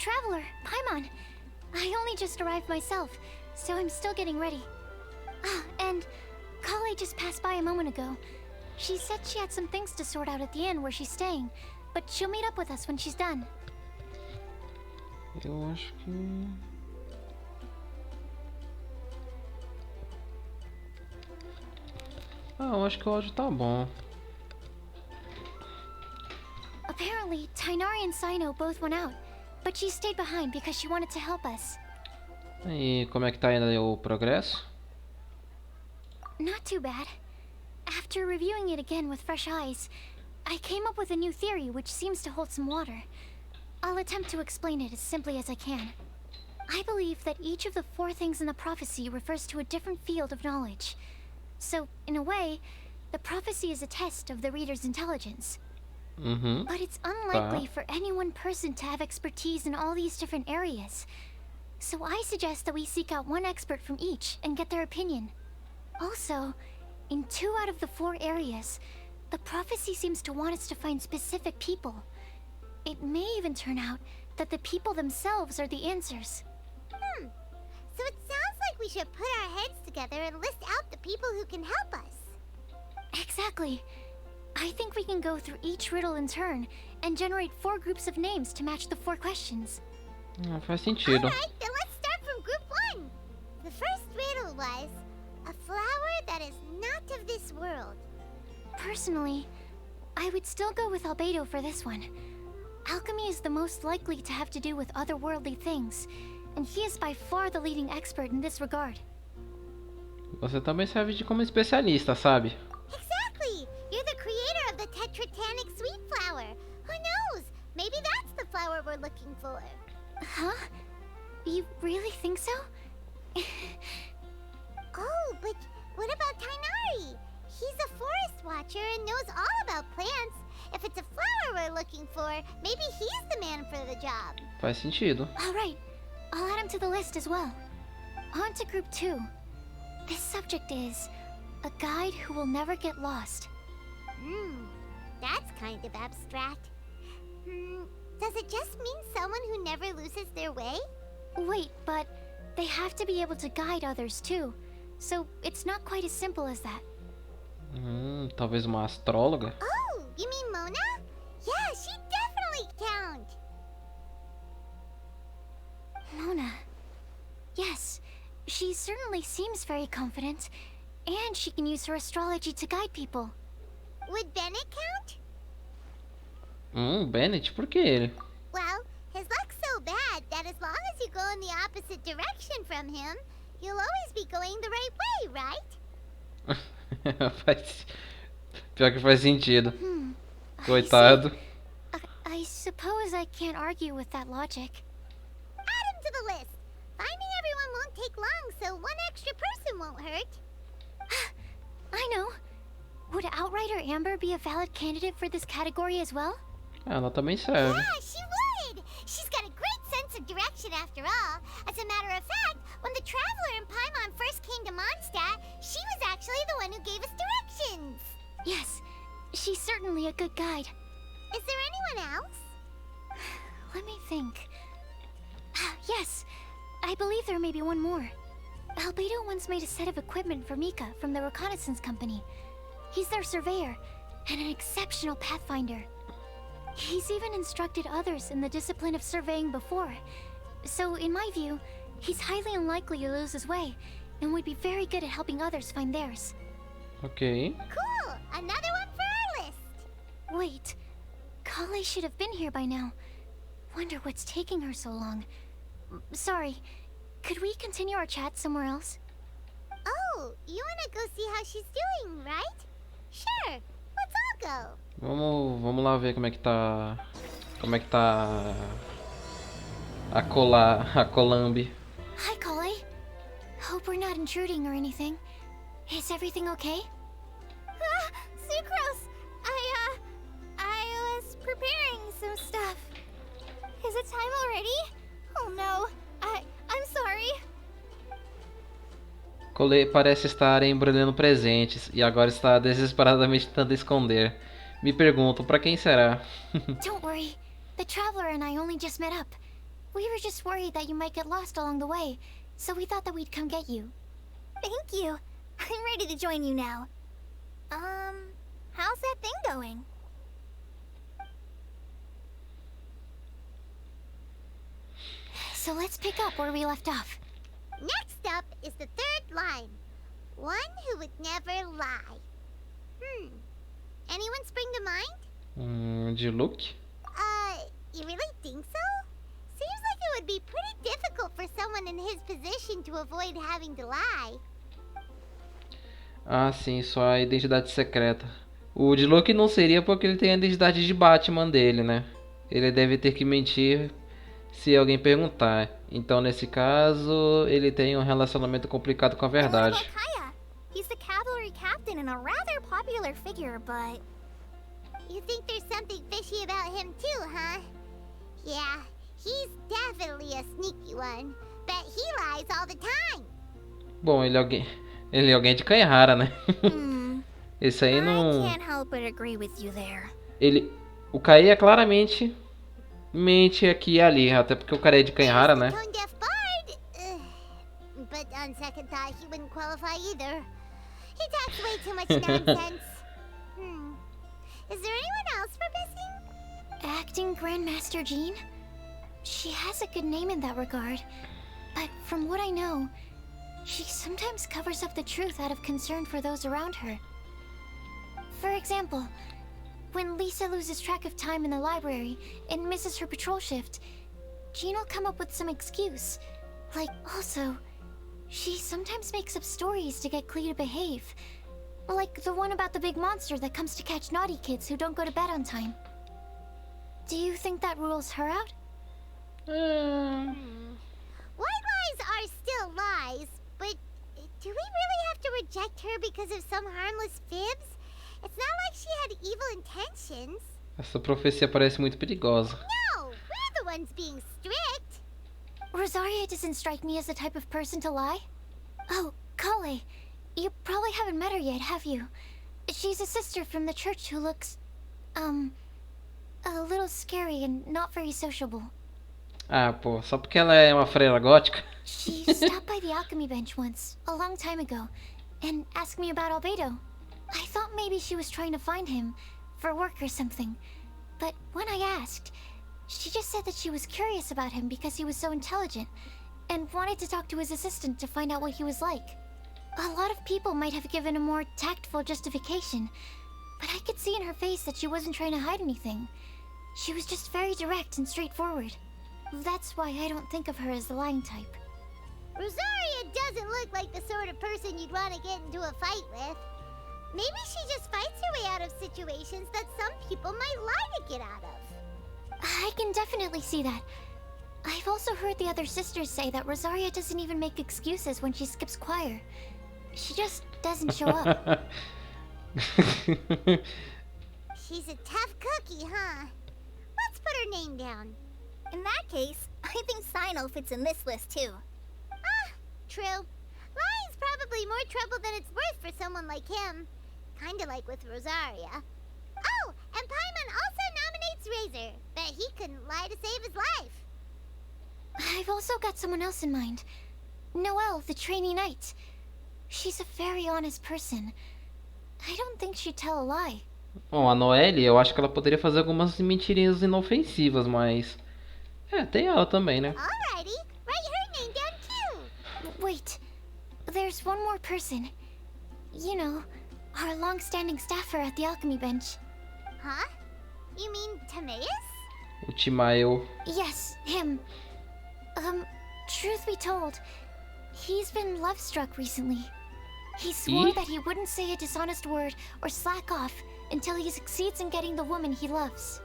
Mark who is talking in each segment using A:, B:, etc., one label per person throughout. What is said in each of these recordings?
A: traveler, Paimon. I only just arrived myself, so I'm still getting ready. Ah, and Collei just passed by a moment ago. She said she had some things to sort out at the inn where she's staying, but she'll meet up with us when she's done.
B: Eu acho que... eu acho que o áudio tá bom.
A: Apparently, Tighnari and Sino both went out, but she stayed behind because she wanted to help us.
B: E como é que tá indo o progresso?
A: Not too bad. After reviewing it again with fresh eyes, I came up with a new theory which seems to hold some water. I'll attempt to explain it as simply as I can. I believe that each of the 4 things in the prophecy refers to a different field of knowledge. So, in a way, the prophecy is a test of the reader's intelligence. But it's unlikely for any one person to have expertise in all these different areas. So I suggest that we seek out one expert from each and get their opinion. Also, in 2 out of the 4 areas, the prophecy seems to want us to find specific people. It may even turn out that the people themselves are the answers.
C: So it sounds like we should put our heads together and list out the people who can help us.
A: Exactly. I think we can go through each riddle in turn and generate 4 groups of names to match the 4 questions.
B: Faz sentido.
C: Alright, then let's start from group 1. The first riddle was, a flower that is not of this world.
A: Personally, I would still go with Albedo for this one. Alchemy is the most likely to have to do with otherworldly things, and he is by far the leading expert in this regard.
B: Você também serve de como especialista, sabe?
C: Exactly! You're the creator of the tetratanic sweet flower. Who knows? Maybe that's the flower we're looking for.
A: Huh? You really think so?
C: Oh, but what about Tighnari? He's a forest watcher and knows all about plants. If it's a flower we're looking for, maybe he's the man for the job.
B: Faz sentido.
A: Alright, I'll add him to the list as well. On to group 2. This subject is a guide who will never get lost.
C: That's kind of abstract. Does it just mean someone who never loses their way?
A: Wait, but they have to be able to guide others too. So it's not quite as simple as that.
B: Talvez uma astróloga?
C: Oh, you mean Mona? Yeah, she definitely count.
A: Mona. Yes, she certainly seems very confident. And she can use her astrology to guide people.
C: Would Bennett count?
B: Bennett, por que ele?
C: Well, his luck's so bad that as long as you go in the opposite direction from him, you'll always be going the right way, right?
B: Pior que faz sentido. Coitado.
A: I suppose I can't argue with that logic.
C: Add him to the list. Finding everyone won't take long, so one extra person won't hurt.
A: I know. Would Outrider Amber be a valid candidate for this category as well?
B: Ela também serve.
C: Yeah, she would! She's got a great sense of direction after all. As a matter of fact, when the Traveler and Paimon first came to Mondstadt, she was actually the one who gave us directions.
A: Yes, she's certainly a good guide.
C: Is there anyone else?
A: Let me think. Yes, I believe there may be one more. Albedo once made a set of equipment for Mika from the reconnaissance company. He's their surveyor and an exceptional pathfinder. He's even instructed others in the discipline of surveying before. So, in my view, he's highly unlikely to lose his way and would be very good at helping others find theirs.
B: Ok.
C: Cool! Another one for our list!
A: Wait, Collei should have been here by now. Wonder what's taking her so long. Sorry, could we continue our chat somewhere else?
C: Oh, you wanna go see how she's doing, right? Sure, let's all go.
B: Vamos lá ver como é que tá. Como é que tá. A Colambe.
A: Hi, Collei. Hope we're not intruding or anything. Is everything okay?
C: Sucrose! I was preparing some stuff. Is it time already? Oh no, I'm sorry.
B: Collei parece estar embrulhando presentes e agora está desesperadamente tentando esconder. Me pergunto, pra quem será?
A: Don't worry. The Traveler and I only just met up. We were just worried that you might get lost along the way, so we thought that we'd come get you.
C: Thank you. I'm ready to join you now. How's that thing going?
A: So let's pick up where we left off.
C: Next up is the third line. One who would never lie. Anyone spring to mind?
B: De look?
C: You really think so? Seems like it would be pretty difficult for someone in his position to avoid having to lie.
B: Ah, sim, só a identidade secreta. O de look não seria porque ele tem a identidade de Batman dele, né? Ele deve ter que mentir se alguém perguntar. Então, nesse caso, ele tem um relacionamento complicado com a verdade.
C: He's the cavalry captain and a rather popular figure, but... You think there's something fishy about him too, huh? Yeah, he's definitely a sneaky one. Bet he lies all the time.
B: Bom, ele é alguém de canha rara, né? Esse aí não...
C: I can't help but agree with you there.
B: O Kai é claramente mente aqui e ali, até porque o cara é de canha rara, né?
C: But on second thought, he wouldn't qualify either. He talks way too much nonsense. Is there anyone else we're missing?
A: Acting Grandmaster Jean? She has a good name in that regard, but from what I know, she sometimes covers up the truth out of concern for those around her. For example, when Lisa loses track of time in the library and misses her patrol shift, Jean will come up with some excuse. Like, also, she sometimes makes up stories to get Klee to behave. Like the one about the big monster that comes to catch naughty kids who don't go to bed on time. Do you think that rules her out?
C: White lies are still lies, but do we really have to reject her because of some harmless fibs? It's not like she had evil intentions.
B: Essa profecia parece muito perigosa.
C: No, we're the ones being strict.
A: Rosaria doesn't strike me as the type of person to lie. Oh, Collei, you probably haven't met her yet, have you? She's a sister from the church who looks, a little scary and not very sociable.
B: Ah, pô, só porque ela é uma freira gótica?
A: She stopped by the alchemy bench once, a long time ago, and asked me about Albedo. I thought maybe she was trying to find him, for work or something. But when I asked, she just said that she was curious about him because he was so intelligent, and wanted to talk to his assistant to find out what he was like. A lot of people might have given a more tactful justification, but I could see in her face that she wasn't trying to hide anything. She was just very direct and straightforward. That's why I don't think of her as the lying type.
C: Rosaria doesn't look like the sort of person you'd want to get into a fight with. Maybe she just fights her way out of situations that some people might lie to get out of.
A: I can definitely see that. I've also heard the other sisters say that Rosaria doesn't even make excuses when she skips choir. She just doesn't show up.
C: She's a tough cookie, huh? Let's put her name down. In that case, I think Sino fits in this list too. True. Lying's probably more trouble than it's worth for someone like him. Kinda like with Rosaria. Oh, and Paimon also nominates Razor. Bet he couldn't lie to save his life.
A: I've also got someone else in mind. Noelle, the trainee knight. She's a very honest person. I don't think she'd tell a lie.
B: Bom, a Noelle, eu acho que ela poderia fazer algumas mentirinhas inofensivas, mas... tem ela também, né?
C: Alrighty, write her name down too.
A: Wait, there's one more person. You know, our long-standing staffer at the alchemy bench.
C: Huh? You mean Timaeus?
B: O Timael.
A: Yes, him. Truth be told, he's been love-struck recently. He swore that he wouldn't say a dishonest word or slack off until he succeeds in getting the woman he loves.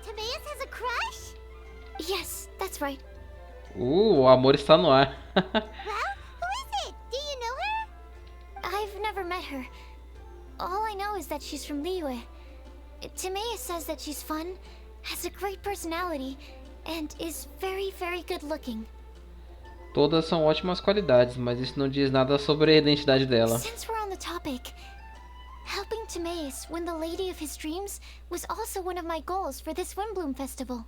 C: Timaeus has a crush?
A: Yes, that's right.
B: O amor está no ar.
C: Well, who is it? Do you know her?
A: I've never met her. All I know is that she's from Liyue. Timaeus says that she's fun, has a great personality, and is very, very good looking.
B: Todas são ótimas qualidades, mas isso não diz nada sobre a identidade dela.
A: Since we're on the topic, helping Timaeus win the lady of his dreams was also one of my goals for this Windbloom Festival.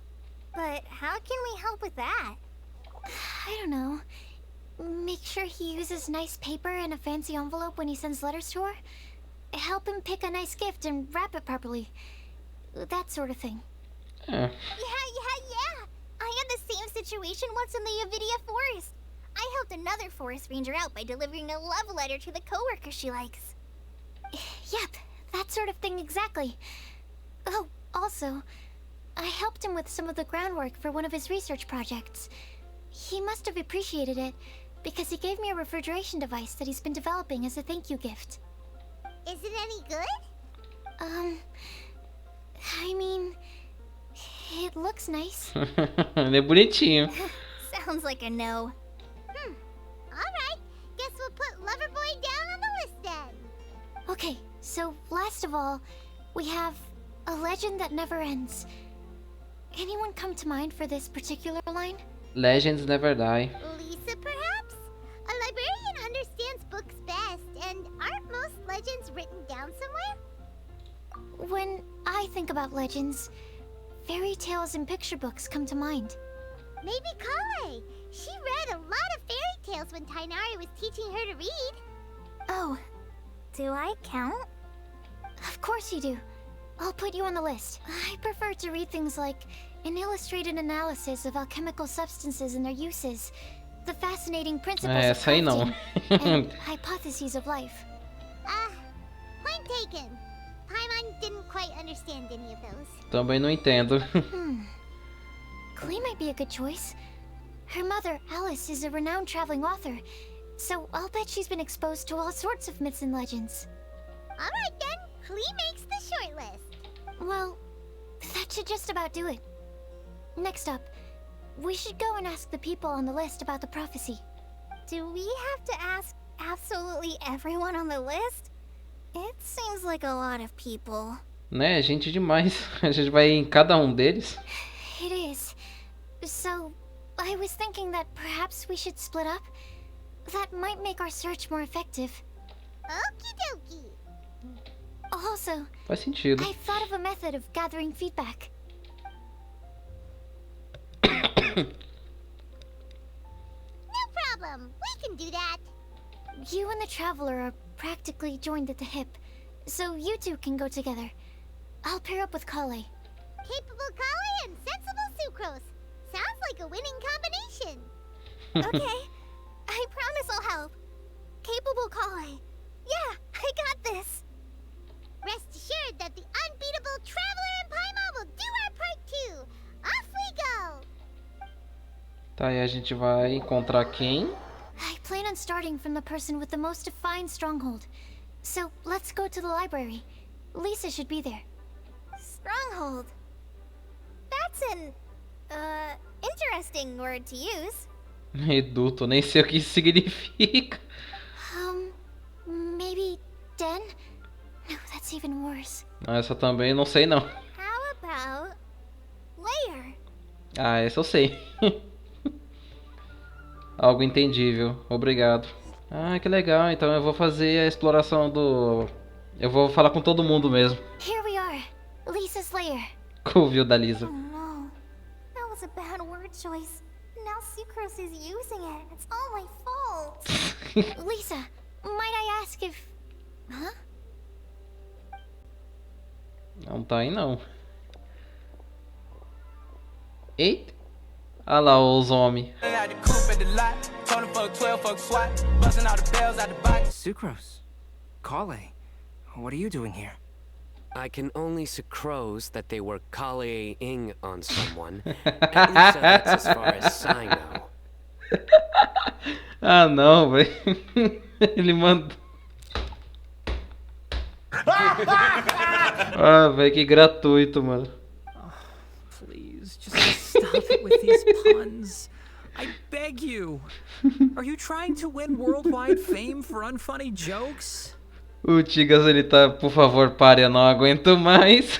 C: But how can we help with that?
A: I don't know. Make sure he uses nice paper and a fancy envelope when he sends letters to her. Help him pick a nice gift and wrap it properly. That sort of thing.
C: Yeah. I had the same situation once in the Avidia forest. I helped another forest ranger out by delivering a love letter to the coworker she likes.
A: Yep, that sort of thing exactly. Oh, also, I helped him with some of the groundwork for one of his research projects. He must have appreciated it, because he gave me a refrigeration device that he's been developing as a thank you gift.
C: Is it any good?
A: I mean, it looks nice.
B: Ele é bonitinho.
C: Sounds like a no. Alright, guess we'll put Loverboy down on the list then.
A: Okay, so last of all, we have a legend that never ends. Anyone come to mind for this particular line?
B: Legends never die.
C: Lisa, perhaps? A librarian understands books best, and aren't most legends written down somewhere?
A: When I think about legends, fairy tales and picture books come to mind.
C: Maybe Collei. She read a lot of fairy tales when Tainari was teaching her to read.
A: Oh,
C: Do I count?
A: of course you do. I'll put you on the list. I prefer to read things like an illustrated analysis of alchemical substances and their uses, the fascinating principles of
B: Essa aí não.
A: crafting, and hypotheses of life.
C: Point taken. Paimon didn't quite understand any of those.
B: Também não entendo.
A: Collei might be a good choice. Her mother, Alice, is a renowned traveling author, so I'll bet she's been exposed to all sorts of myths and legends.
C: Alright then, Collei makes the short list.
A: Well, that should just about do it. Next up, we should go and ask the people on the list about the prophecy.
C: Do we have to ask absolutely everyone on the list? It seems like a lot of people.
B: Né, gente demais. A gente vai em cada um deles.
A: It is. So, I was thinking that perhaps we should split up. That might make our search more effective.
C: Okie dokie.
A: Also,
B: Faz sentido.
A: I thought of a method of gathering feedback.
C: No problem. We can do that.
A: You and the Traveler are practically joined at the hip, so you two can go together. I'll pair up with Collei.
C: Capable Collei and sensible Sucrose. Sounds like a winning combination. Okay, I promise I'll help. Capable Collei. Yeah, I got this. Rest assured that the unbeatable Traveler and Paimon will do our part too. Off we go.
B: Tá, e a gente vai encontrar quem?
A: I plan on starting from the person with the most defined stronghold. So let's go to the library. Lisa should be there.
C: Stronghold. That's an, interesting word to use.
B: Reduto, nem sei o que isso significa.
A: Maybe den? No, that's even worse.
B: Ah, essa também não sei não.
C: How about layer?
B: Ah, essa eu sei. Algo entendível, obrigado. Ah, que legal, então eu vou fazer a exploração do... Eu vou falar com todo mundo mesmo.
A: Here we are, Lisa's lair.
B: Ouviu da Lisa.
C: Oh no, that was a bad word choice. Now Sucrose is using it. It's all my fault.
A: Lisa, might I ask if... Huh?
B: Não tá aí não. Eita. Olha lá os homens.
D: Sucrose. Collei. What are you doing here?
E: I can only sucrose that they were Collei-ing on someone. At least that's as far as I know.
B: Ah não, velho. Ele mandou. Ah, velho, que gratuito, mano.
D: Please, just stop it with these puns. I beg you. Are you trying to win worldwide fame for unfunny jokes?
B: O Tigas, ele tá, por favor, pare, eu não aguento mais.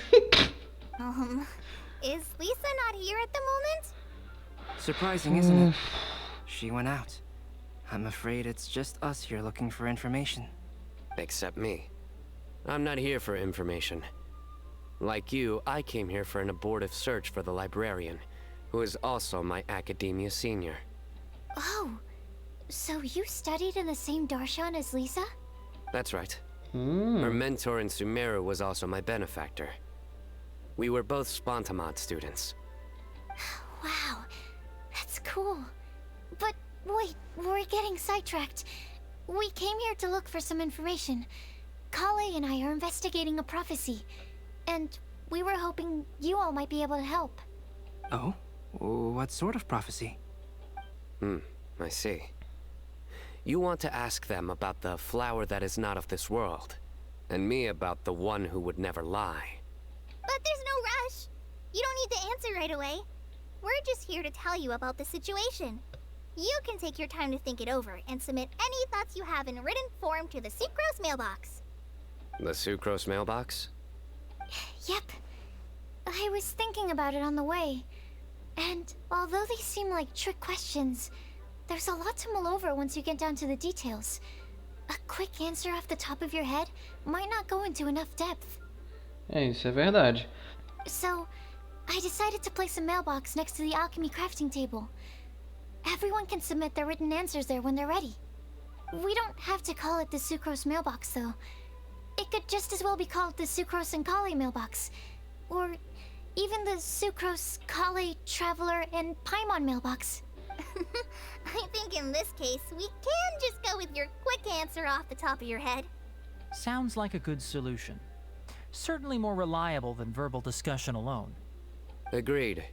C: Is Lisa not here at the moment?
D: Surprising, isn't it? She went out. I'm afraid it's just us here looking for information.
E: Except me. I'm not here for information. Like you, I came here for an abortive search for the librarian. who is also my academia senior.
A: Oh, so you studied in the same darshan as Lisa?
E: That's right. Her mentor in Sumeru was also my benefactor. We were both Spontamod students.
A: Wow, that's cool. But wait, we're getting sidetracked. We came here to look for some information. Collei and I are investigating a prophecy, and we were hoping you all might be able to help.
F: Oh? What sort of prophecy?
E: I see. You want to ask them about the flower that is not of this world, and me about the one who would never lie.
C: But there's no rush. You don't need to answer right away. We're just here to tell you about the situation. You can take your time to think it over and submit any thoughts you have in written form to the Sucrose mailbox.
E: The Sucrose mailbox?
A: Yep. I was thinking about it on the way. And although they seem like trick questions, there's a lot to mull over once you get down to the details. A quick answer off the top of your head might not go into enough depth.
B: Isso é verdade.
A: So, I decided to place a mailbox next to the alchemy crafting table. Everyone can submit their written answers there when they're ready. We don't have to call it the Sucrose mailbox, though. It could just as well be called the Sucrose and Collei mailbox. Or even the Sucrose, Collei, Traveler, and Paimon mailbox.
C: I think in this case, we can just go with your quick answer off the top of your head.
D: Sounds like a good solution. Certainly more reliable than verbal discussion alone.
E: Agreed.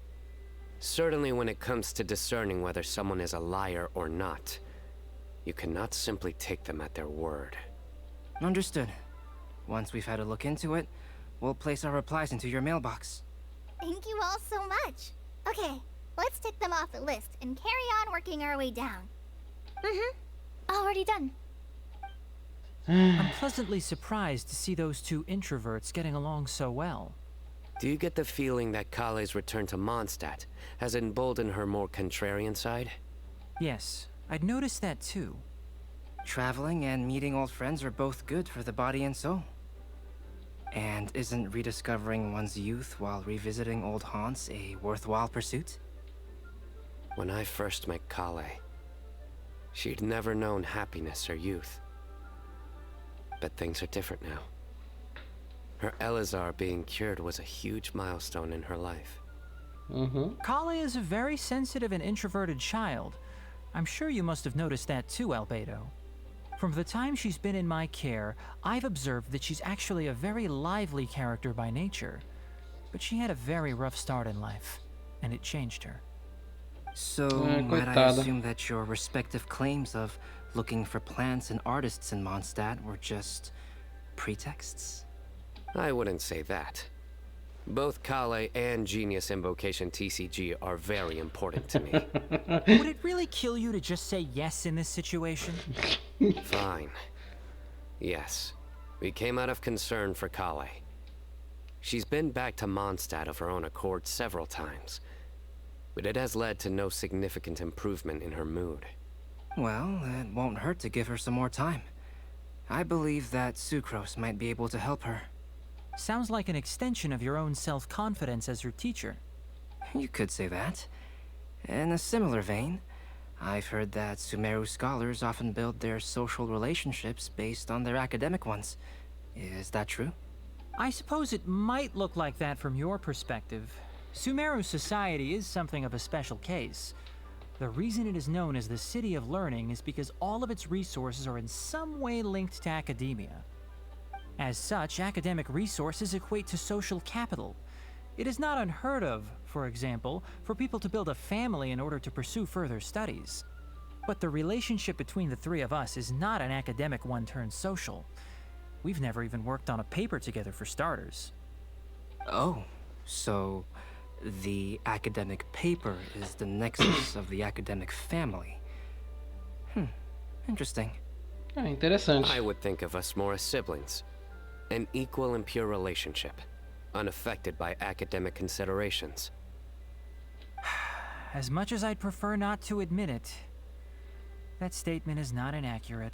E: Certainly when it comes to discerning whether someone is a liar or not, you cannot simply take them at their word.
F: Understood. Once we've had a look into it, we'll place our replies into your mailbox.
C: Thank you all so much. Okay, let's tick them off the list and carry on working our way down.
A: Already done.
D: I'm pleasantly surprised to see those two introverts getting along so well.
E: Do you get the feeling that Collei's return to Mondstadt has emboldened her more contrarian side?
D: Yes, I'd noticed that too.
F: Traveling and meeting old friends are both good for the body and soul. And isn't rediscovering one's youth while revisiting old haunts a worthwhile pursuit?
E: When I first met Collei, she'd never known happiness or youth. But things are different now. Her Elazar being cured was a huge milestone in her life.
D: Collei is a very sensitive and introverted child. I'm sure you must have noticed that too, Albedo. From the time she's been in my care, I've observed that she's actually a very lively character by nature. But she had a very rough start in life, and it changed her.
F: So, might I
B: coitada.
F: assume that your respective claims of looking for plants and artists in Mondstadt were just pretexts?
E: I wouldn't say that. Both Collei and Genius Invocation TCG are very important to me.
D: Would it really kill you to just say yes in this situation?
E: Fine. Yes. We came out of concern for Collei. She's been back to Mondstadt of her own accord several times, but it has led to no significant improvement in her mood.
F: Well, it won't hurt to give her some more time. I believe that Sucrose might be able to help her.
D: Sounds like an extension of your own self-confidence as her teacher.
F: You could say that. In a similar vein, I've heard that Sumeru scholars often build their social relationships based on their academic ones. Is that true?
D: I suppose it might look like that from your perspective. Sumeru society is something of a special case. The reason it is known as the City of Learning is because all of its resources are in some way linked to academia. As such, academic resources equate to social capital. It is not unheard of, for example, for people to build a family in order to pursue further studies. But the relationship between the three of us is not an academic one turned social. We've never even worked on a paper together for starters.
F: Oh, so the academic paper is the nexus of the academic family. Interesting.
B: Interessante.
E: I would think of us more as siblings. An equal and pure relationship, unaffected by academic considerations.
D: As much as I'd prefer not to admit it, that statement is not inaccurate.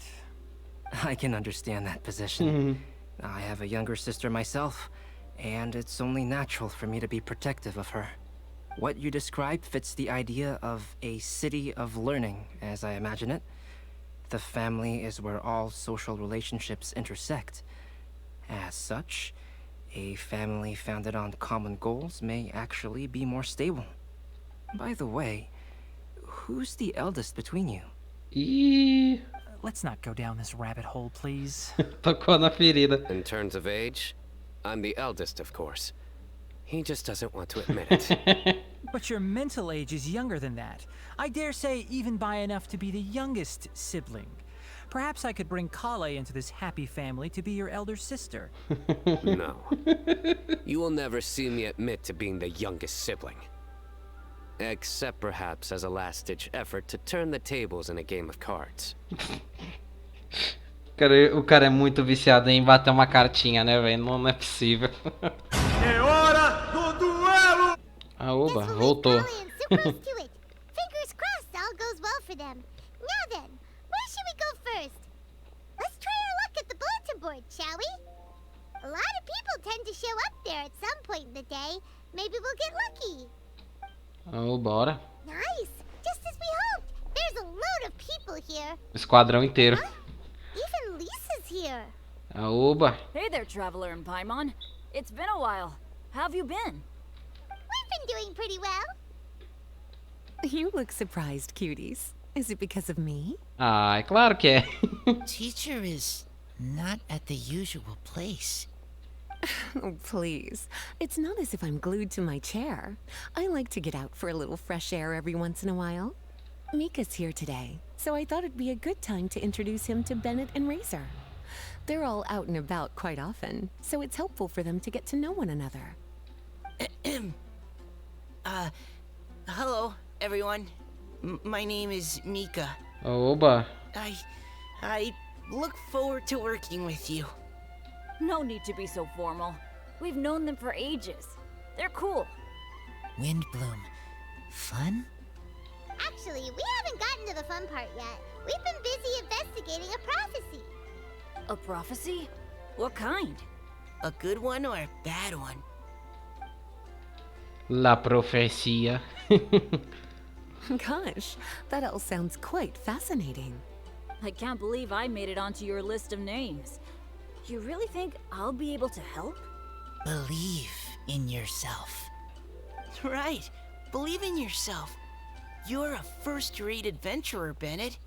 F: I can understand that position. I have a younger sister myself, and it's only natural for me to be protective of her. What you describe fits the idea of a city of learning, as I imagine it. The family is where all social relationships intersect. As such, a family founded on common goals may actually be more stable. By the way, who's the eldest between you?
B: Ih,
D: Let's not go down this rabbit hole, please.
B: tocou na ferida.
E: In terms of age, I'm the eldest, of course. He just doesn't want to admit it.
D: But your mental age is younger than that. I dare say even by enough to be the youngest sibling. Perhaps I could bring Collei into this happy family to be your elder sister.
E: No. You will never see me admit to being the youngest sibling. Except perhaps as a last-ditch effort to turn the tables in a game of cards.
B: O cara é muito viciado em bater uma cartinha, né, velho? Não é possível.
G: É hora do duelo!
B: Ah, oba,
C: Guess we'll leave
B: voltou.
C: Collei and Sucrose to it. Fingers crossed all goes well for them. Now then, where should we go first? Let's try our luck at the bulletin board, shall we? A lot of people tend to show up there at some point in the day. Maybe we'll get lucky.
B: Oh, bora.
C: Nice! Just as we hoped. There's a load of people here.
B: Esquadrão inteiro.
C: Even Lisa's here.
B: Ah, oba.
H: Hey there, Traveler and Paimon. It's been a while. How have you been?
C: We've been doing pretty well.
I: You look surprised, cuties. Is it because of me?
B: Ah, é claro que é.
J: Teacher is not at the usual place.
I: Oh, please. It's not as if I'm glued to my chair. I like to get out for a little fresh air every once in a while. Mika's here today, so I thought it'd be a good time to introduce him to Bennett and Razor. They're all out and about quite often, so it's helpful for them to get to know one another.
J: Hello, everyone. My name is Mika.
B: Oba.
J: I look forward to working with you.
H: No need to be so formal. We've known them for ages. They're cool.
J: Windbloom. Fun?
C: Actually, we haven't gotten to the fun part yet. We've been busy investigating a prophecy.
H: A prophecy? What kind?
J: A good one or a bad one?
B: La Profecia.
I: Gosh, that all sounds quite fascinating.
H: I can't believe I made it onto your list of names. You really think I'll be able to help?
J: Believe in yourself. Right. Believe in yourself. You're a first-rate adventurer, Bennett.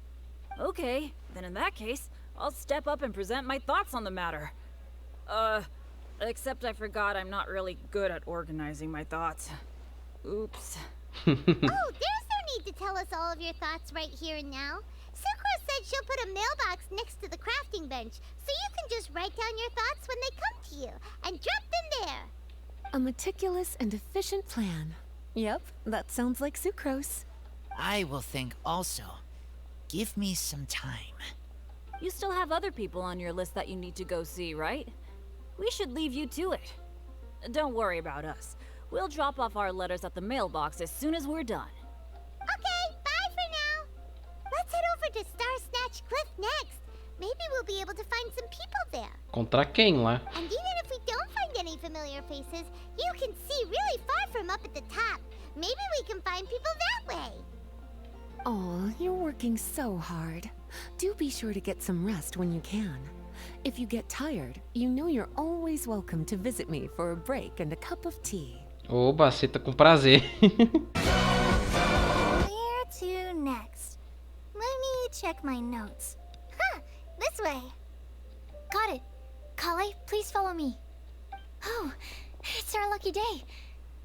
H: Okay, then in that case, I'll step up and present my thoughts on the matter. Except I forgot I'm not really good at organizing my thoughts. Oops.
C: Oh, there's no need to tell us all of your thoughts right here and now. Sucrose said she'll put a mailbox next to the crafting bench, so you can just write down your thoughts when they come to you, and drop them there.
I: A meticulous and efficient plan. Yep, that sounds like Sucrose.
J: I will think also. Give me some time.
H: You still have other people on your list that you need to go see, right? We should leave you to it. Don't worry about us. We'll drop off our letters at the mailbox as soon as we're done.
C: Okay, bye for now. Let's head over to Star Snatch Cliff next. Maybe we'll be able to find some people there.
B: Contra quem lá?
C: And even if we don't find any familiar faces, you can see really far from up at the top. Maybe we can find people that way.
I: Oh, you're working so hard. Do be sure to get some rest when you can. If you get tired, you know you're always welcome to visit me for a break and a cup of tea.
B: Oba, aceita com prazer.
C: Where to next? Let me check my notes. Huh, this way.
A: Got it. Collei, please follow me. Oh, it's our lucky day.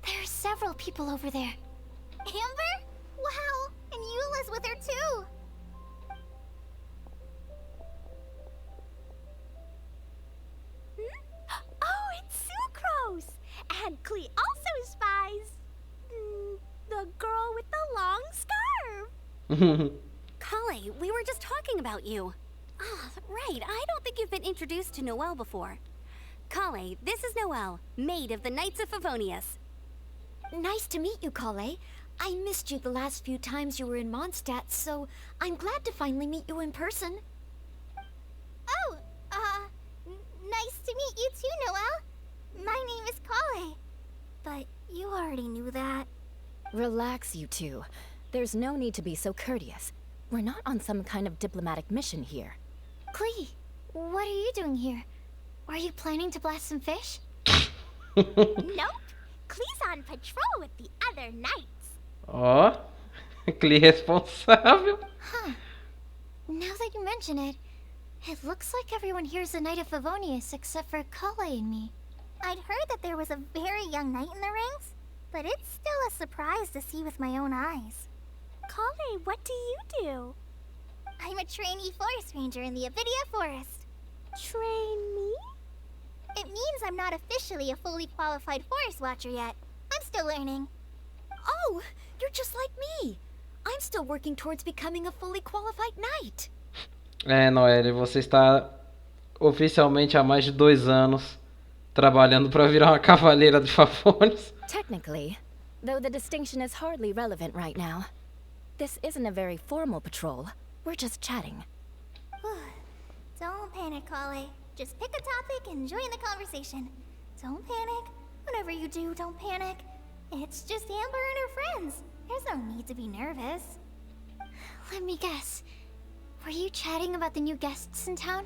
A: There are several people over there.
C: Amber? Wow, and Eula's with her too.
A: Oh, it's Sucrose! And Klee also spies the girl with the long scarf.
K: Collei, we were just talking about you. Ah, right. I don't think you've been introduced to Noelle before. Collei, this is Noelle, maid of the Knights of Favonius.
A: Nice to meet you, Collei. I missed you the last few times you were in Mondstadt, so I'm glad to finally meet you in person.
C: Oh, nice to meet you too, Noelle. My name is Collei. But you already knew that.
L: Relax, you two. There's no need to be so courteous. We're not on some kind of diplomatic mission here.
A: Klee, what are you doing here? Are you planning to blast some fish?
C: Nope. Klee's on patrol with the other knights.
B: Ó, Klee responsável.
A: Huh. Now that you mention it, it looks like everyone here's a Knight of Favonius except for Collei and me.
C: I'd heard that there was a very young knight in the rings, but it's still a surprise to see with my own eyes. Collei, what do you do? I'm a trainee forest ranger in the Avidia Forest. Trainee? It means I'm not officially a fully qualified forest watcher yet. I'm still learning.
L: Oh, you're just like me. I'm still working towards becoming a fully qualified knight.
B: É, Noelle, você está oficialmente há mais de 2 anos trabalhando para virar uma cavaleira de Favonius.
L: Technically, though the distinction is hardly relevant right now. This isn't a very formal patrol. We're just chatting.
C: Don't panic, Collei. Just pick a topic and join the conversation. Don't panic. Whatever you do, don't panic. It's just Amber and her friends. There's no need to be nervous.
A: Let me guess. Were you chatting about the new guests in town?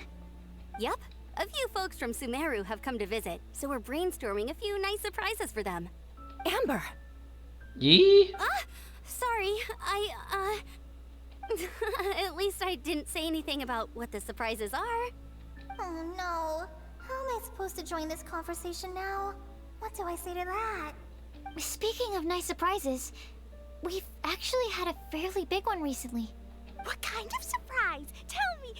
K: Yup. A few folks from Sumeru have come to visit, so we're brainstorming a few nice surprises for them.
L: Amber!
B: Ih!
K: Sorry, at least I didn't say anything about what the surprises are.
C: Oh no. How am I supposed to join this conversation now? What do I say to that?
A: Speaking of nice surprises, we've actually had a fairly big one recently.
C: What kind of surprise? Tell me!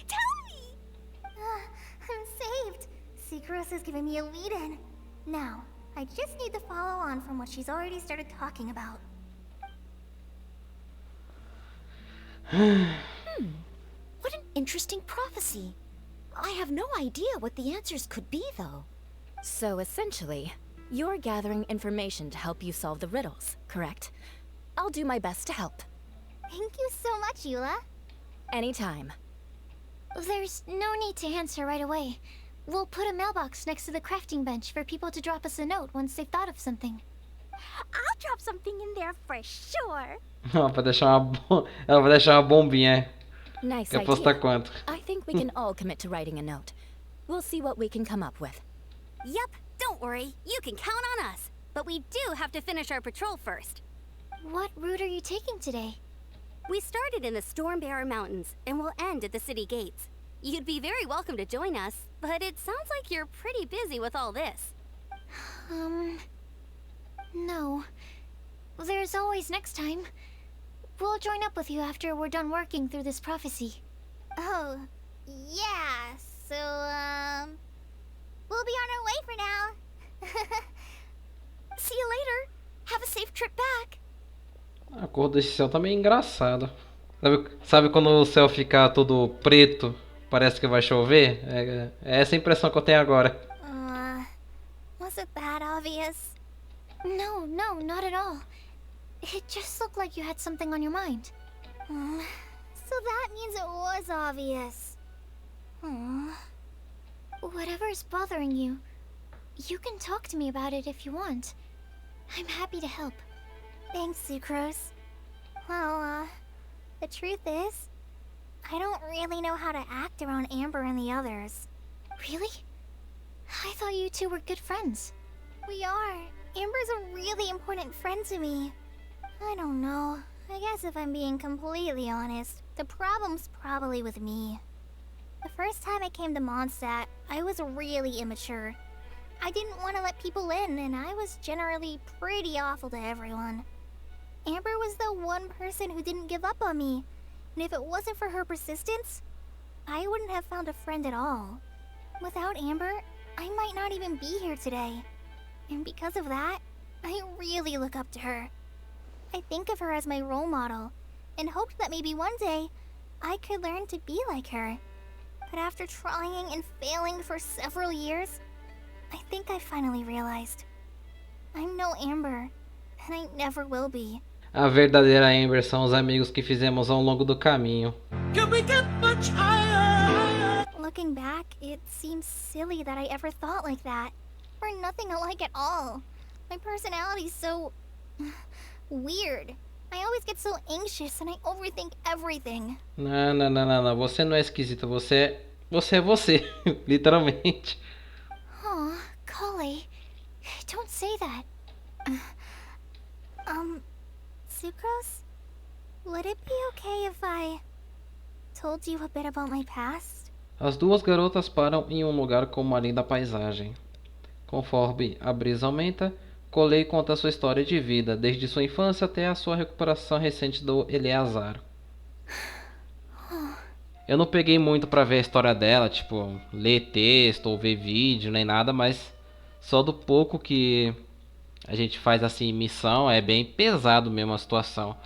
C: I'm saved. Sucrose is giving me a lead-in. Now, I just need to follow on from what she's already started talking about.
L: What an interesting prophecy. I have no idea what the answers could be, though. So essentially, you're gathering information to help you solve the riddles, correct? I'll do my best to help.
C: Thank you so much, Eula.
L: Anytime.
A: There's no need to answer right away. We'll put a mailbox next to the crafting bench for people to drop us a note once they've thought of something.
C: I'll drop something in there for sure.
B: Ela vai deixar uma bombinha.
L: Nice
B: Quer postar quanto?
L: I think we can all commit to writing a note. We'll see what we can come up with.
K: Yep, don't worry. You can count on us. But we do have to finish our patrol first.
A: What route are you taking today?
K: We started in the Stormbearer Mountains, and we'll end at the city gates. You'd be very welcome to join us, but it sounds like you're pretty busy with all this.
A: No. There's always next time. We'll join up with you after we're done working through this prophecy.
C: Oh, yeah, so, we'll be on our way for now.
L: See you later. Have a safe trip back.
B: A cor desse céu tá meio engraçada. Sabe quando o céu fica todo preto, parece que vai chover? É essa a impressão que eu tenho agora.
C: Was it that obvious?
A: No, not at all. It just looked like you had something on your mind.
C: So that means it was obvious.
A: Whatever's bothering you, you can talk to me about it if you want. I'm happy to help.
C: Thanks, Sucrose. Well, the truth is, I don't really know how to act around Amber and the others.
A: Really? I thought you two were good friends.
C: We are. Amber's a really important friend to me. I don't know. I guess if I'm being completely honest, the problem's probably with me. The first time I came to Mondstadt, I was really immature. I didn't want to let people in, and I was generally pretty awful to everyone. Amber was the one person who didn't give up on me, and if it wasn't for her persistence, I wouldn't have found a friend at all. Without Amber, I might not even be here today. And because of that, I really look up to her. I think of her as my role model, and hoped that maybe one day, I could learn to be like her. But after trying and failing for several years, I think I finally realized. I'm no Amber, and I never will be.
B: A verdadeira Amber são os amigos que fizemos ao longo do caminho.
C: Looking back, it seems silly that I ever thought like that. We're nothing alike at all. My personality's so... weird. I always get so anxious and I overthink everything.
B: Não. Você não é esquisita. Você é você. Literalmente.
A: Aw, Collei. Don't say that.
C: Sucrose? Would it be okay if I told you a bit about my past?
B: As duas garotas param em um lugar com uma linda paisagem. Conforme a brisa aumenta, Collei conta sua história de vida, desde sua infância até a sua recuperação recente do Eleazar. Eu não peguei muito pra ver a história dela, tipo, ler texto ou ver vídeo, nem nada, mas só do pouco que a gente faz assim, missão, é bem pesado mesmo a situação.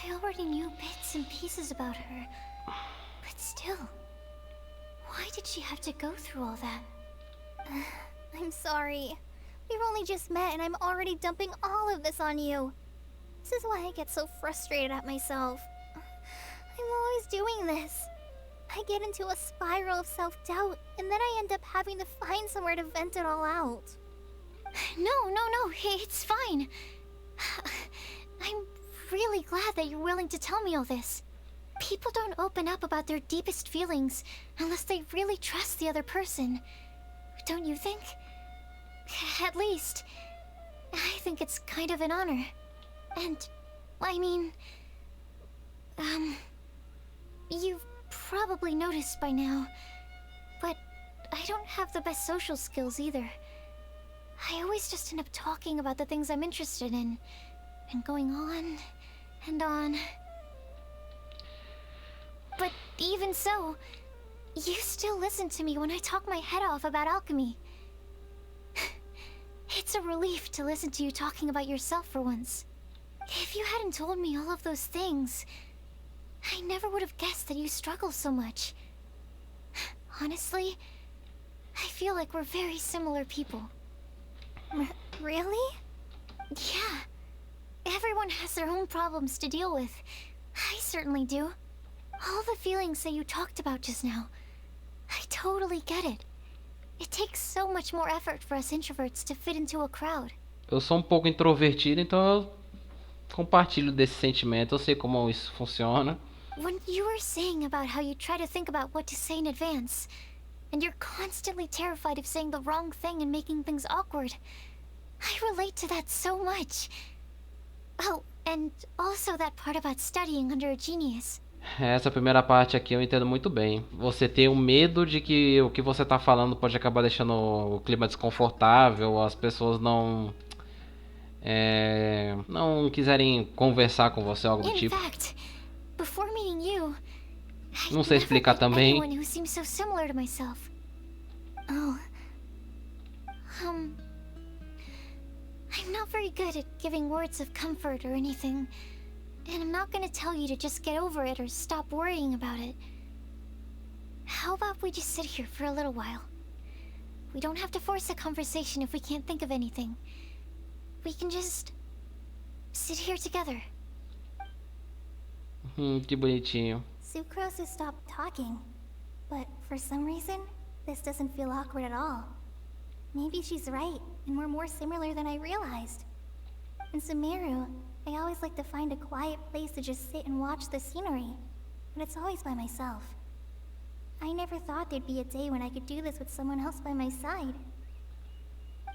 A: I already knew bits and pieces about her. But still, why did she have to go through all that?
C: I'm sorry. We've only just met and I'm already dumping all of this on you. This is why I get so frustrated at myself. I'm always doing this. I get into a spiral of self-doubt and then I end up having to find somewhere to vent it all out.
A: No, it's fine. I'm really glad that you're willing to tell me all this. People don't open up about their deepest feelings unless they really trust the other person. Don't you think? At least, I think it's kind of an honor. And, I mean, you've probably noticed by now, but I don't have the best social skills either. I always just end up talking about the things I'm interested in, and going on and on. But even so, you still listen to me when I talk my head off about alchemy. It's a relief to listen to you talking about yourself for once. If you hadn't told me all of those things, I never would have guessed that you struggle so much. Honestly, I feel like we're very similar people.
C: Really?
A: Yeah. Everyone has their own problems to deal with. I certainly do. All the feelings that you talked about just now, I totally get it. It takes so much more effort for us introverts to fit into a crowd.
B: Eu sou um pouco introvertido, então eu compartilho desse sentimento. Eu sei como isso funciona.
A: When you were saying about how you try to think about what to say in advance, and you're constantly terrified of saying the wrong thing and making things awkward, I relate to that so much. Oh, and also that part about studying under a genius.
B: Essa primeira parte aqui eu entendo muito bem. Você tem o medo de que o que você tá falando pode acabar deixando o clima desconfortável, as pessoas não quiserem conversar com você, algo do tipo.
A: Before meeting you,
B: Não sei explicar também.
A: anyone who seems so similar to myself. Oh. I'm not very good at giving words of comfort or anything. And I'm not gonna tell you to just get over it or stop worrying about it. How about we just sit here for a little while? We don't have to force a conversation if we can't think of anything. We can just sit here together.
B: Que bonitinho.
C: Sucrose has stopped talking, but for some reason, this doesn't feel awkward at all. Maybe she's right, and we're more similar than I realized. In Sumeru, I always like to find a quiet place to just sit and watch the scenery, but it's always by myself. I never thought there'd be a day when I could do this with someone else by my side.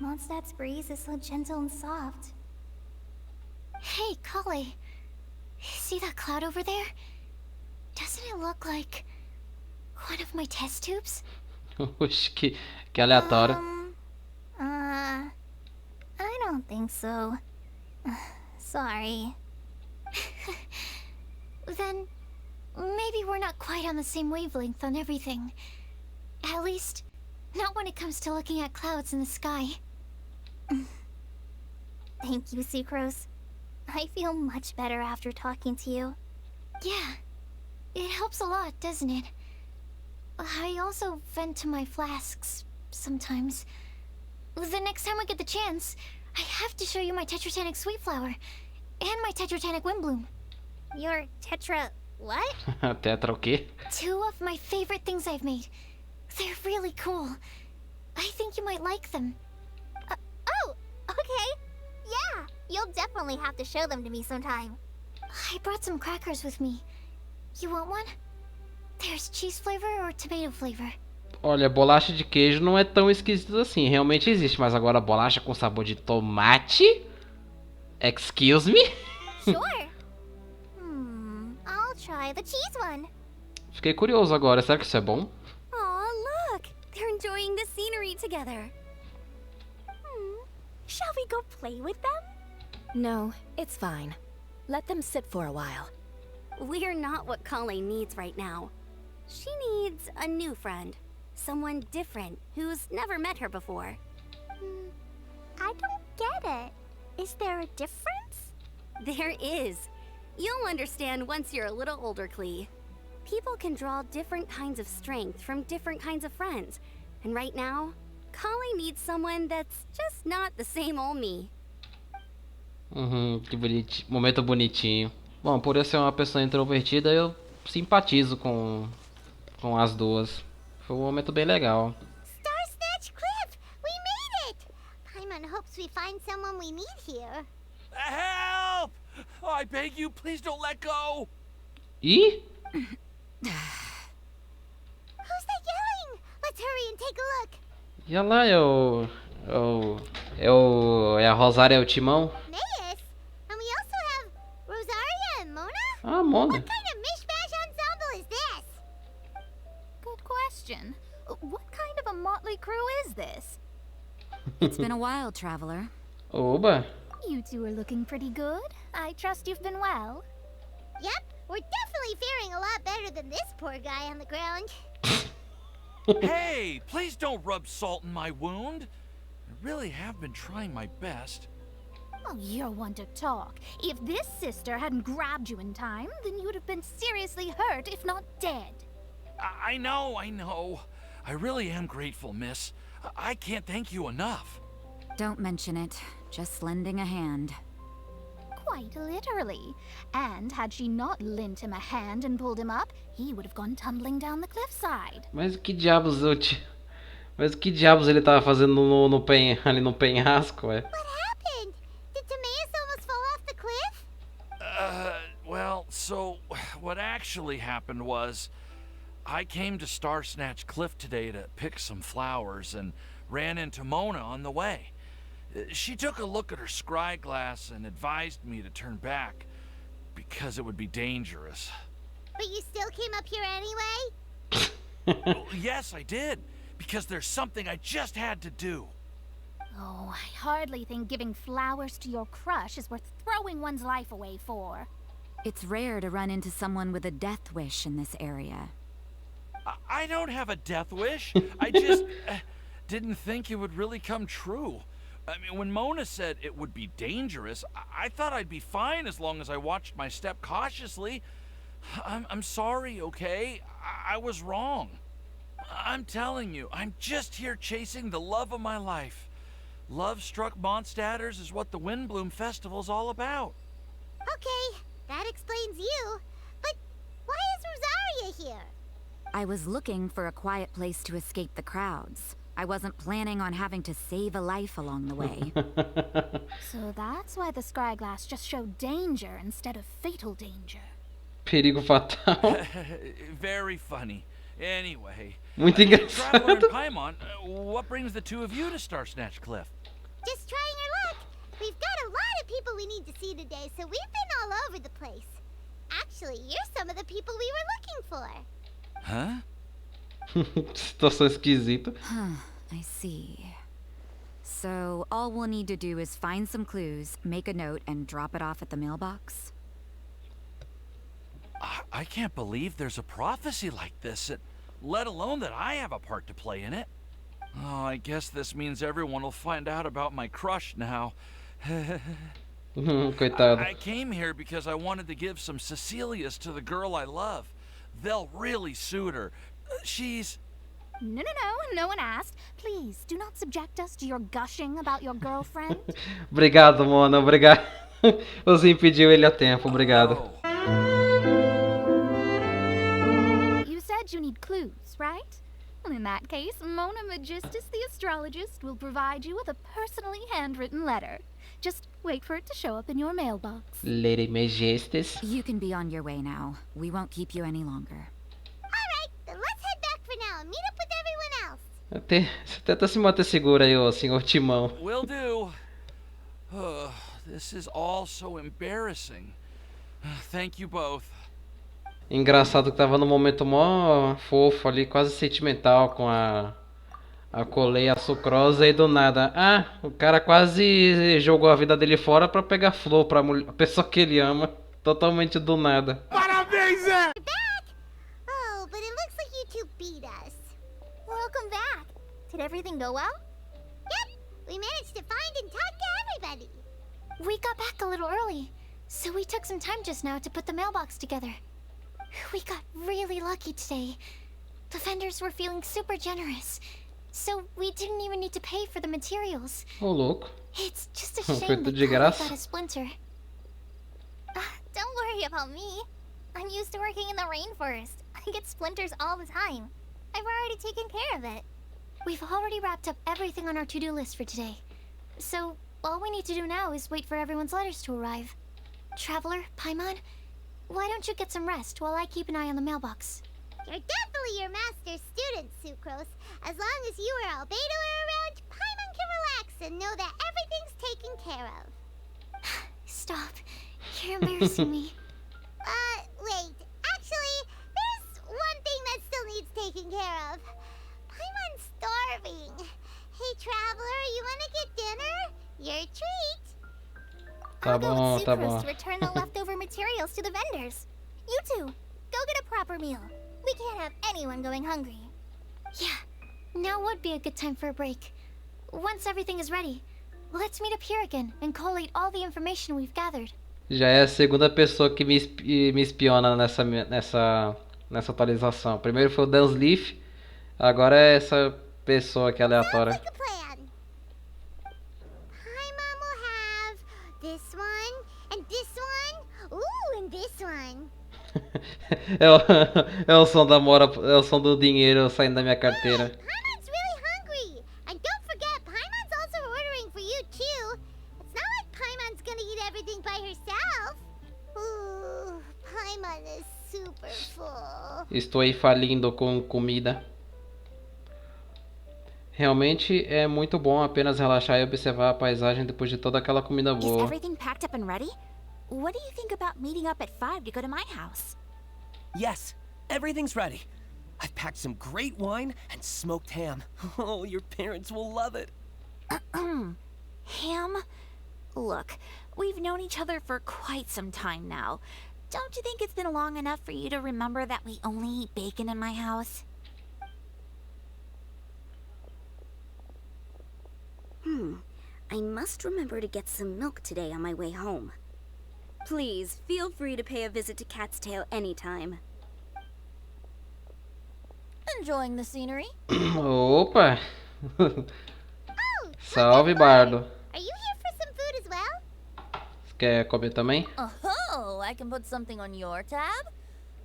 C: Mondstadt's breeze is so gentle and soft.
A: Hey, Collei. See that cloud over there? Doesn't it look like one of my test tubes?
B: Oxe, que aleatório.
C: I don't think so. Sorry.
A: Then maybe we're not quite on the same wavelength on everything. At least, not when it comes to looking at clouds in the sky.
C: Thank you, Sucrose. I feel much better after talking to you.
A: Yeah, it helps a lot, doesn't it? I also vent to my flasks sometimes. The next time I get the chance, I have to show you my Tetratanic Sweet Flower and my Tetratanic Windbloom.
C: Your Tetra... what?
B: Tetra o quê?
A: Two of my favorite things I've made. They're really cool. I think you might like them.
C: Oh, okay. Yeah, you'll definitely have to show them to me sometime.
A: I brought some crackers with me. You want one? There's cheese flavor or tomato flavor.
B: Olha, bolacha de queijo não é tão esquisito assim. Realmente existe, mas agora bolacha com sabor de tomate? Excuse me?
C: Sure. I'll try the cheese one.
B: Fiquei curioso agora. Será que isso é bom?
K: Aw, look! They're enjoying the scenery together. Shall we go play with them?
L: No, it's fine. Let them sit for a while.
K: We're not what Collei needs right now. She needs a new friend. Someone different, who's never met her before.
C: I don't get it. Is there a difference?
K: There is. You'll understand once you're a little older, Klee. People can draw different kinds of strength from different kinds of friends. And right now, Collei needs someone that's just not the same old me.
B: Que bonitinho. Momento bonitinho. Bom, por eu ser uma pessoa introvertida, eu simpatizo com as duas. Foi um momento bem legal.
C: Star Snatch Cliff! We made it! Paimon hopes we find someone we need here.
G: Help! Oh, I beg you, please don't let go!
B: Ih?
C: Who's that yelling? Let's hurry and take a look.
B: E olha lá, é a Rosária e o Timão?
C: Mayus? And we also have Rosaria and Mona?
B: Ah, Mona.
C: What kind of mishmash ensemble is this?
M: Good question. What kind of a motley crew is this?
H: It's been a while, traveler.
B: Oba.
M: You two are looking pretty good. I trust you've been well.
C: Yep, we're definitely faring a lot better than this poor guy on the ground.
G: Hey, please don't rub salt in my wound. I really have been trying my best.
M: Oh, you're one to talk. If this sister hadn't grabbed you in time, then you'd have been seriously hurt, if not dead.
G: I know. I really am grateful, miss. I can't thank you enough.
H: Don't mention it. Just lending a hand.
M: Quite literally. And had she not lent him a hand and pulled him up, he would have gone tumbling down the cliffside.
B: Mas que diabos ele tava fazendo ali no penhasco, é?
C: What happened? Did Timaeus almost fall off the cliff?
G: Well, so what actually happened was I came to Star Snatch Cliff today to pick some flowers and ran into Mona on the way. She took a look at her scry glass and advised me to turn back because it would be dangerous.
C: But you still came up here anyway?
G: Well, yes, I did. Because there's something I just had to do.
M: Oh, I hardly think giving flowers to your crush is worth throwing one's life away for.
H: It's rare to run into someone with a death wish in this area.
G: I don't have a death wish. I just didn't think it would really come true. I mean, when Mona said it would be dangerous, I thought I'd be fine as long as I watched my step cautiously. I'm sorry, okay? I was wrong. I'm telling you, I'm just here chasing the love of my life. Love-struck Mondstatters is what the Windbloom Festival's all about.
C: Okay, that explains you. But why is Rosaria here?
H: I was looking for a quiet place to escape the crowds. I wasn't planning on having to save a life along the way.
M: So that's why the scryglass just showed danger instead of fatal danger.
B: Perigo fatal.
G: Very funny. Anyway,
B: Muito engraçado.
G: Traveler and Paimon, what brings the two of you to Star Snatch Cliff?
C: Just trying our luck. We've got a lot of people we need to see today, so we've been all over the place. Actually, you're some of the people we were looking for.
G: Huh?
B: Situação esquisita.
H: I see. So, all we'll need to do is find some clues, make a note, and drop it off at the mailbox?
G: I can't believe there's a prophecy like this, let alone that I have a part to play in it. Oh, I guess this means everyone will find out about my crush now.
B: Coitado.
G: I came here because I wanted to give some Cecilias to the girl I love. They'll really suit her. She's...
M: No one asked. Please, do not subject us to your gushing about your girlfriend.
B: Obrigado, Mona, obrigado. Você impediu ele a tempo, obrigado.
M: You said you need clues, right? Well, in that case, Mona Magistus the astrologist will provide you with a personally handwritten letter. Just wait for it to show up in your mailbox.
B: Lady Majestes.
N: You can be on your way now. We won't keep you any longer.
C: Alright, then let's head back for now and meet up with everyone else.
B: Tenta se manter seguro aí, ô senhor Timão.
G: Will do. This is all so embarrassing. Thank you both.
B: Engraçado que tava num momento mó fofo ali, quase sentimental com a Collei e a Sucrose e do nada. Ah, o cara quase jogou a vida dele fora pra pegar flor pra a pessoa que ele ama. Totalmente do nada.
C: Parabéns, Zé! Oh, but it looks like you two beat us.
A: Welcome back. Did everything go well?
C: Yep, we managed to find and talk to everybody.
A: We got back a little early, so we took some time just now to put the mailbox together. We got really lucky today. The vendors were feeling super generous, so we didn't even need to pay for the materials.
B: Ô, louco.
A: It's just a shame
B: Feito
A: that
B: de
A: Collei
B: graça.
A: got a splinter.
C: Don't worry about me. I'm used to working in the rainforest. I get splinters all the time. I've already taken care of it.
A: We've already wrapped up everything on our to-do list for today. So, all we need to do now is wait for everyone's letters to arrive. Traveler, Paimon, why don't you get some rest while I keep an eye on the mailbox?
C: You're definitely your master's student, Sucrose. As long as you or Albedo are around, Paimon can relax and know that everything's taken care of.
A: Stop. You're embarrassing me.
C: Wait. Actually, there's one thing that still needs taking care of. Paimon's starving. Hey, Traveler, you wanna get dinner? Your treat.
B: Tá bom, tá bom.
C: To return the leftover materials to the vendors. You two, go get a proper meal. We can't have anyone going hungry.
A: Yeah, now would be a good time for a break. Once everything is ready, let's meet up here again and collate all the information we've gathered.
B: Já é a segunda pessoa que me espiona nessa atualização. Primeiro foi o Dansleaf, agora é essa pessoa aqui aleatória.
C: Sounds like a plan. Paimon will have this one, and this one, ooh, and this one.
B: É o som da mora, é o som do dinheiro saindo da minha carteira.
C: Paimon's really hungry. And don't forget, Paimon's also ordering for you too. It's not like Paimon's gonna eat everything by herself. Ooh, Paimon is super full.
B: Estou aí falindo com comida. Realmente é muito bom apenas relaxar e observar a paisagem depois de toda aquela comida
L: Is
B: boa.
L: everything packed up and ready? What do you think about meeting up at 5 to go to my house?
O: Yes, everything's ready. I've packed some great wine and smoked ham. Oh, your parents will love it.
L: Ham? Look, we've known each other for quite some time now. Don't you think it's been long enough for you to remember that we only eat bacon in my house?
K: I must remember to get some milk today on my way home. Please, feel free to pay a visit to Cat's Tail anytime.
H: Enjoying the scenery?
B: Opa! Salve, Bardo.
C: Are you here for some food as well?
B: Quer comer também?
H: Oh, I can put something on your tab?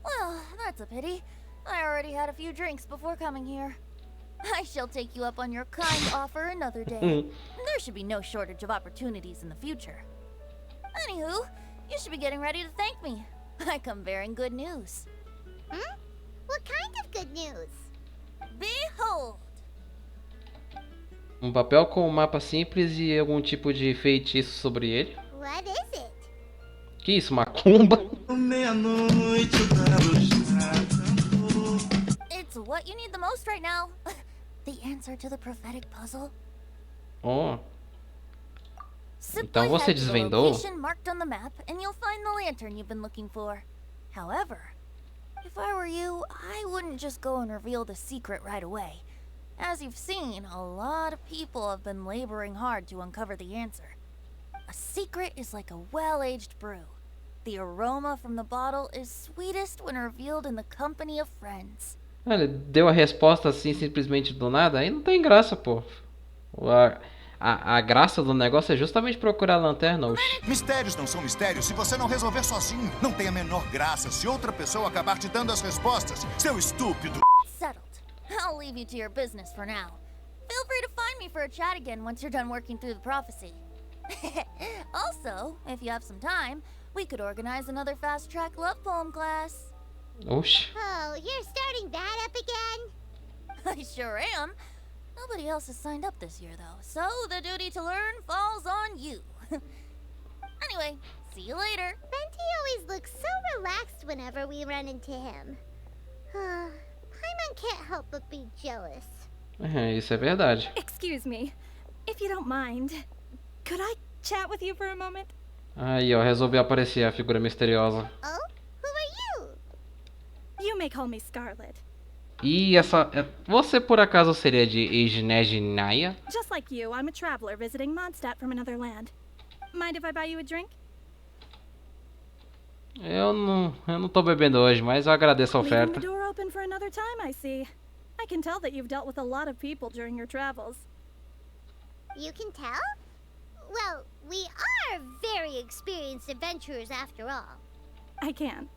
H: Well, that's a pity. I already had a few drinks before coming here. I shall take you up on your kind offer another day. There should be no shortage of opportunities in the future. Anywho, you should be getting ready to thank me. I come bearing good news.
C: What kind of good news?
H: Behold!
B: Papel com um mapa simples e algum tipo de feitiço sobre ele.
C: What is it?
B: Que isso, macumba?
H: It's what you need the most right now. The answer to the prophetic puzzle.
B: Oh.
H: Simply
B: Então você
H: head to the
B: desvendou?
H: location marked on the map and you'll find the lantern you've been looking for. However, if I were you, I wouldn't just go and reveal the secret right away. As you've seen, a lot of people have been laboring hard to uncover the answer. A secret is like a well-aged brew. The aroma from the bottle is sweetest when revealed in the company of friends.
B: Ele deu a resposta assim simplesmente do nada, aí não tem graça, pô. A graça do negócio é justamente procurar a lanterna. Oxi.
P: Mistérios não são mistérios se você não resolver sozinho. Não tem a menor graça se outra pessoa acabar te dando as respostas, seu estúpido.
H: Settled. I'll leave you to your business for now. Feel free to find me for a chat again once you're done working through the prophecy. Also, if you have some time, we could organize another fast-track love poem class.
B: Oxi.
C: Oh, you're starting that up again?
H: I sure am. Nobody else has signed up this year, though, so the duty to learn falls on you. Anyway, see you later.
C: Venti always looks so relaxed whenever we run into him. Paimon can't help but be jealous.
B: Isso é verdade.
Q: Excuse me, if you don't mind, could I chat with you for a moment?
B: Aí, ó, resolveu aparecer a figura misteriosa.
C: Oh? Who are you?
Q: You may call me Scarlet.
B: E essa... Você por acaso seria de Ejnejnaya?
Q: Just like you, I'm a traveler visiting Mondstadt from another land. Mind if I buy you a drink?
B: Eu não tô bebendo hoje, mas eu agradeço a
Q: Leaving
B: oferta.
Q: the door open for another time, I see. I can tell that you've dealt with a lot of people during your travels.
C: You can tell? Well, we are very experienced adventurers after all.
Q: I can.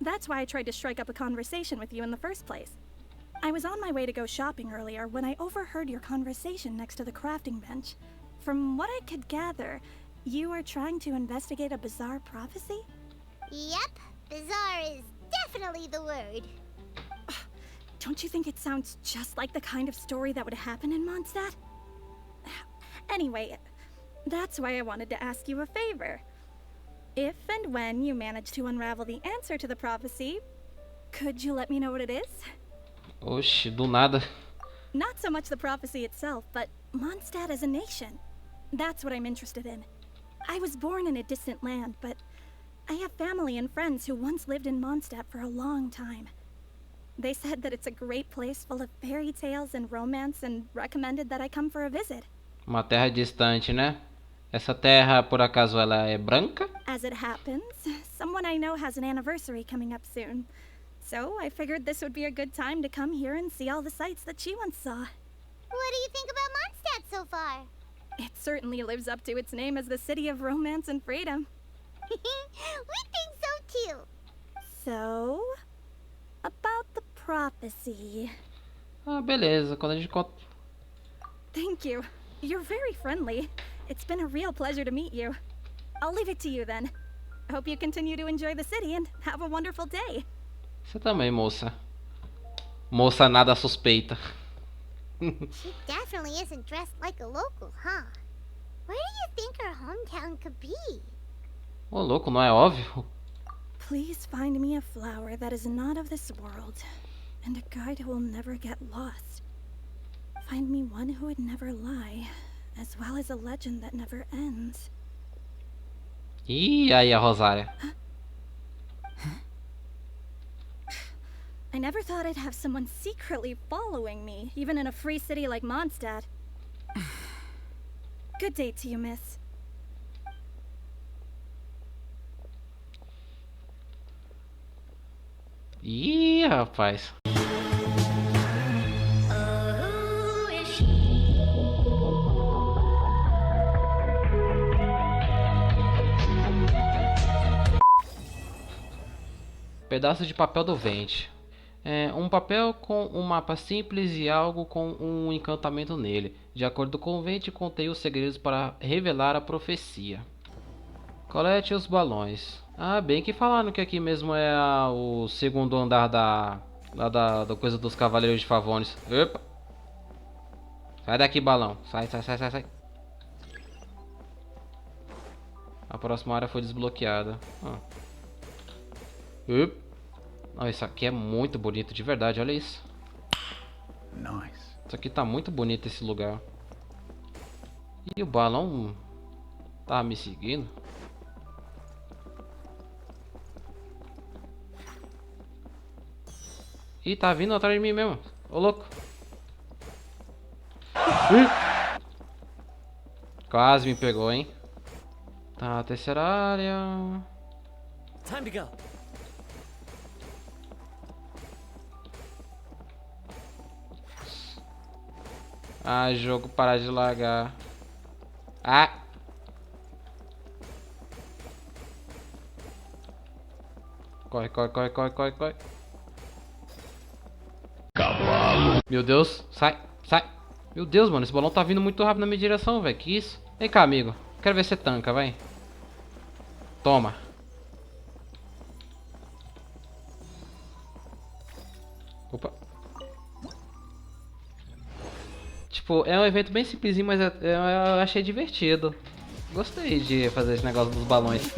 Q: That's why I tried to strike up a conversation with you in the first place. I was on my way to go shopping earlier when I overheard your conversation next to the crafting bench. From what I could gather, you are trying to investigate a bizarre prophecy?
C: Yep, bizarre is definitely the word.
Q: Don't you think it sounds just like the kind of story that would happen in Mondstadt? Anyway, that's why I wanted to ask you a favor. If and when you manage to unravel the answer to the prophecy, could you let me know what it is?
B: Oxi, do nada.
Q: Not so much the prophecy itself, but Mondstadt as a nation. That's what I'm interested in. I was born in a distant land, but I have family and friends who once lived in Mondstadt for a long time. They said that it's a great place full of fairy tales and romance and recommended that I come for a visit.
B: Uma terra distante, né? Essa terra, por acaso, ela é branca?
Q: As it happens, someone I know has an anniversary coming up soon. So I figured this would be a good time to come here and see all the sights that she once saw.
C: What do you think about Mondstadt so far?
Q: It certainly lives up to its name as the city of romance and freedom.
C: We think so too.
Q: So, about the prophecy.
B: Ah, beleza. Quando a gente conta...
Q: Thank you. You're very friendly. It's been a real pleasure to meet you. I'll leave it to you then. Hope you continue to enjoy the city and have a wonderful day.
B: Você também, moça. Moça nada suspeita.
C: She definitely isn't dressed like a local, huh? Where do you think her hometown could be?
B: Ô, louco, não é óbvio?
Q: Please find me a flower that is not of this world, and a guide who will never get lost. Find me one who would never lie, as well as a legend that never ends.
B: Ih, aí a Rosária.
Q: I never thought I'd have someone secretly following me, even in a free city like Mondstadt. Good day to you, miss.
B: Ih, rapaz. Pedaço de papel do Venti. Um papel com um mapa simples e algo com um encantamento nele. De acordo com o Venti, contei os segredos para revelar a profecia. Colete os balões. Ah, bem que falaram que aqui mesmo é o segundo andar da coisa dos Cavaleiros de Favones. Opa! Sai daqui, balão. Sai. A próxima área foi desbloqueada. Opa! Oh, isso aqui é muito bonito, de verdade, olha isso.
P: Nice.
B: Isso aqui tá muito bonito, esse lugar. E o balão tá me seguindo. Ih, tá vindo atrás de mim mesmo. Ô, louco. Quase me pegou, hein. Tá, terceira área.
O: Time to go.
B: Ah, jogo, parar de largar. Ah! Corre. Cavalo. Meu Deus, sai. Meu Deus, mano, esse balão tá vindo muito rápido na minha direção, velho. Que isso? Vem cá, amigo. Quero ver se tanca, vai. Toma. Opa. Tipo, é um evento bem simplesinho, mas eu achei divertido. Gostei de fazer esse negócio dos balões.